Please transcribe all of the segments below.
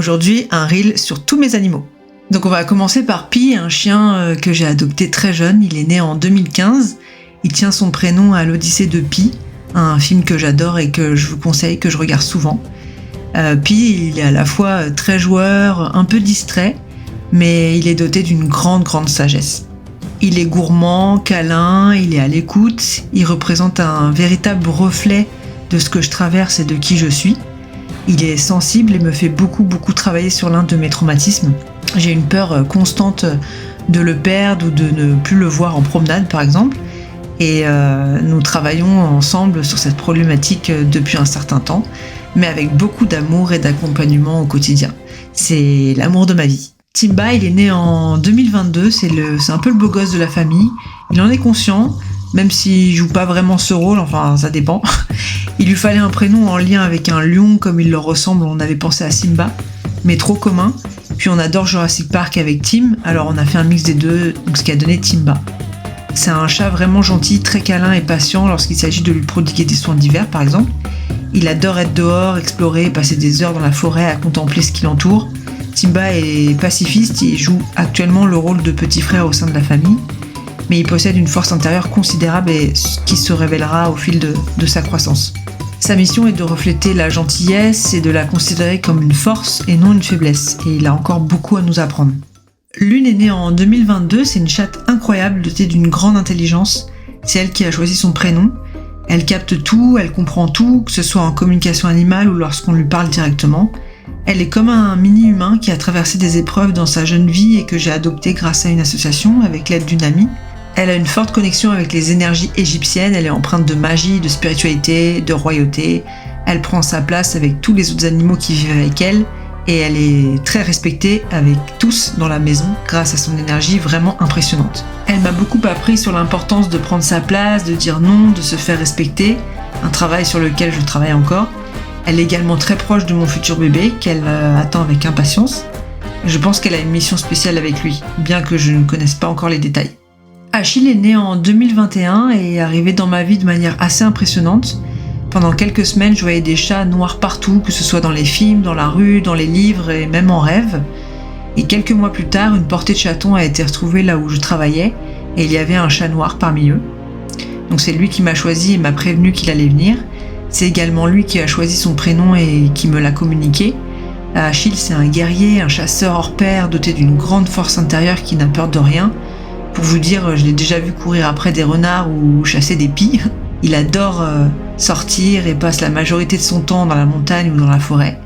Aujourd'hui, un reel sur tous mes animaux. Donc on va commencer par Pi, un chien que j'ai adopté très jeune. Il est né en 2015. Il tient son prénom à l'Odyssée de Pi, un film que j'adore et que je vous conseille, que je regarde souvent. Pi, il est à la fois très joueur, un peu distrait, mais il est doté d'une grande sagesse. Il est gourmand, câlin, il est à l'écoute, il représente un véritable reflet de ce que je traverse et de qui je suis. Il est sensible et me fait beaucoup travailler sur l'un de mes traumatismes. J'ai une peur constante de le perdre ou de ne plus le voir en promenade par exemple. Et nous travaillons ensemble sur cette problématique depuis un certain temps, mais avec beaucoup d'amour et d'accompagnement au quotidien. C'est l'amour de ma vie. Timba, il est né en 2022, c'est un peu le beau gosse de la famille. Il en est conscient, même s'il joue pas vraiment ce rôle, enfin ça dépend. Il lui fallait un prénom en lien avec un lion comme il leur ressemble, on avait pensé à Simba, mais trop commun. Puis on adore Jurassic Park avec Tim, alors on a fait un mix des deux, donc ce qui a donné Timba. C'est un chat vraiment gentil, très câlin et patient lorsqu'il s'agit de lui prodiguer des soins divers par exemple. Il adore être dehors, explorer, passer des heures dans la forêt à contempler ce qui l'entoure. Timba est pacifiste et joue actuellement le rôle de petit frère au sein de la famille, mais il possède une force intérieure considérable et qui se révélera au fil de sa croissance. Sa mission est de refléter la gentillesse et de la considérer comme une force et non une faiblesse, et il a encore beaucoup à nous apprendre. Lune est née en 2022, c'est une chatte incroyable dotée d'une grande intelligence. C'est elle qui a choisi son prénom. Elle capte tout, elle comprend tout, que ce soit en communication animale ou lorsqu'on lui parle directement. Elle est comme un mini-humain qui a traversé des épreuves dans sa jeune vie et que j'ai adopté grâce à une association avec l'aide d'une amie. Elle a une forte connexion avec les énergies égyptiennes, elle est empreinte de magie, de spiritualité, de royauté. Elle prend sa place avec tous les autres animaux qui vivent avec elle et elle est très respectée avec tous dans la maison grâce à son énergie vraiment impressionnante. Elle m'a beaucoup appris sur l'importance de prendre sa place, de dire non, de se faire respecter, un travail sur lequel je travaille encore. Elle est également très proche de mon futur bébé, qu'elle attend avec impatience. Je pense qu'elle a une mission spéciale avec lui, bien que je ne connaisse pas encore les détails. Achille est né en 2021 et est arrivé dans ma vie de manière assez impressionnante. Pendant quelques semaines, je voyais des chats noirs partout, que ce soit dans les films, dans la rue, dans les livres et même en rêve. Et quelques mois plus tard, une portée de chatons a été retrouvée là où je travaillais et il y avait un chat noir parmi eux. Donc c'est lui qui m'a choisi et m'a prévenu qu'il allait venir. C'est également lui qui a choisi son prénom et qui me l'a communiqué. Achille, c'est un guerrier, un chasseur hors pair, doté d'une grande force intérieure qui n'a peur de rien. Pour vous dire, je l'ai déjà vu courir après des renards ou chasser des pies. Il adore sortir et passe la majorité de son temps dans la montagne ou dans la forêt.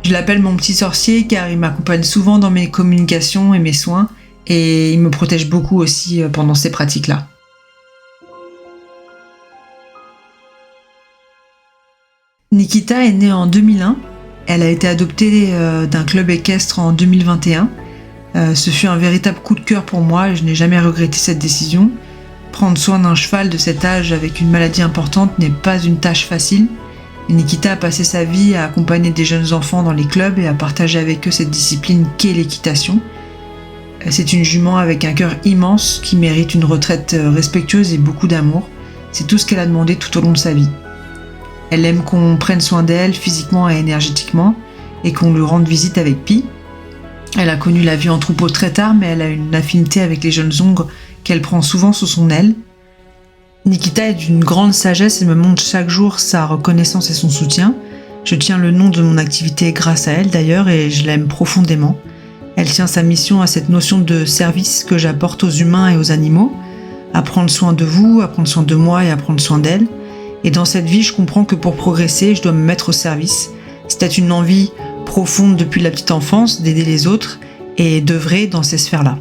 Je l'appelle mon petit sorcier car il m'accompagne souvent dans mes communications et mes soins et il me protège beaucoup aussi pendant ces pratiques-là. Nikita est née en 2001. Elle a été adoptée d'un club équestre en 2021. Ce fut un véritable coup de cœur pour moi et je n'ai jamais regretté cette décision. Prendre soin d'un cheval de cet âge avec une maladie importante n'est pas une tâche facile. Et Nikita a passé sa vie à accompagner des jeunes enfants dans les clubs et à partager avec eux cette discipline qu'est l'équitation. C'est une jument avec un cœur immense qui mérite une retraite respectueuse et beaucoup d'amour. C'est tout ce qu'elle a demandé tout au long de sa vie. Elle aime qu'on prenne soin d'elle physiquement et énergétiquement et qu'on lui rende visite avec Pi. Elle a connu la vie en troupeau très tard, mais elle a une affinité avec les jeunes ongres qu'elle prend souvent sous son aile. Nikita est d'une grande sagesse et me montre chaque jour sa reconnaissance et son soutien. Je tiens le nom de mon activité grâce à elle d'ailleurs et je l'aime profondément. Elle tient sa mission à cette notion de service que j'apporte aux humains et aux animaux, à prendre soin de vous, à prendre soin de moi et à prendre soin d'elle. Et dans cette vie, je comprends que pour progresser, je dois me mettre au service. C'était une envie profonde depuis la petite enfance d'aider les autres et d'œuvrer dans ces sphères-là.